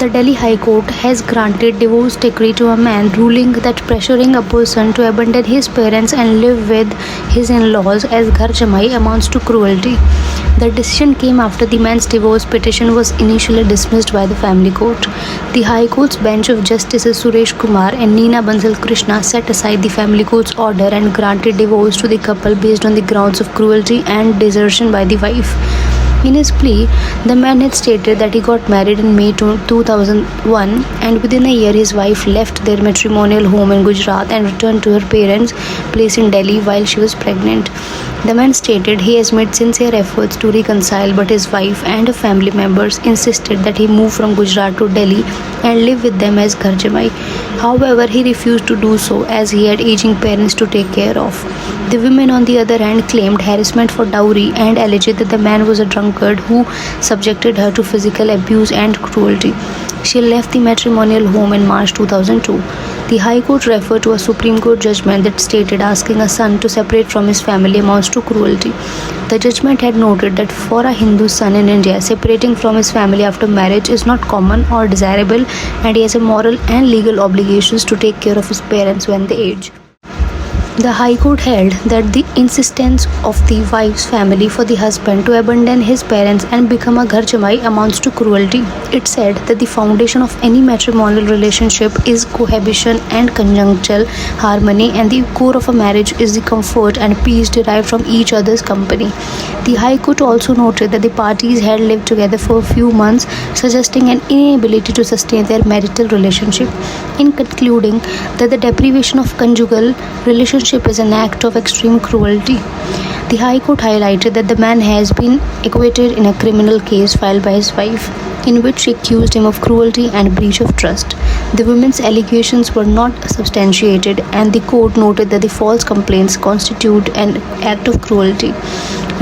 The Delhi High Court has granted divorce decree to a man, ruling that pressuring a person to abandon his parents and live with his in-laws as ghar jamai amounts to cruelty. The decision came after the man's divorce petition was initially dismissed by the family court. The High Court's bench of Justices Suresh Kumar and Neena Bansal Krishna set aside the family court's order and granted divorce to the couple based on the grounds of cruelty and desertion by the wife. In his plea, the man had stated that he got married in May 2001 and within a year his wife left their matrimonial home in Gujarat and returned to her parents' place in Delhi while she was pregnant. The man stated he has made sincere efforts to reconcile, but his wife and her family members insisted that he move from Gujarat to Delhi and live with them as ghar jamai. However, he refused to do so as he had aging parents to take care of. The women, on the other hand, claimed harassment for dowry and alleged that the man was a drunkard who subjected her to physical abuse and cruelty. She left the matrimonial home in March 2002. The High Court referred to a Supreme Court judgment that stated asking a son to separate from his family amounts to cruelty. The judgment had noted that for a Hindu son in India, separating from his family after marriage is not common or desirable, and he has a moral and legal obligations to take care of his parents when they age. The High Court held that the insistence of the wife's family for the husband to abandon his parents and become a ghar jamai amounts to cruelty. It said that the foundation of any matrimonial relationship is cohabitation and conjugal harmony, and the core of a marriage is the comfort and peace derived from each other's company. The High Court also noted that the parties had lived together for a few months, suggesting an inability to sustain their marital relationship. In concluding that the deprivation of conjugal relationship is an act of extreme cruelty, the High Court highlighted that the man has been acquitted in a criminal case filed by his wife, in which she accused him of cruelty and breach of trust. The women's allegations were not substantiated, and the court noted that the false complaints constitute an act of cruelty.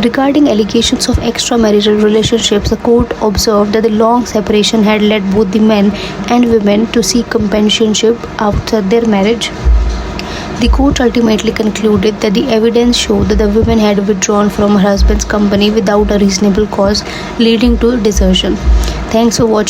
Regarding allegations of extramarital relationships, the court observed that the long separation had led both the men and women to seek companionship after their marriage. The court ultimately concluded that the evidence showed that the woman had withdrawn from her husband's company without a reasonable cause, leading to desertion. Thanks for watching.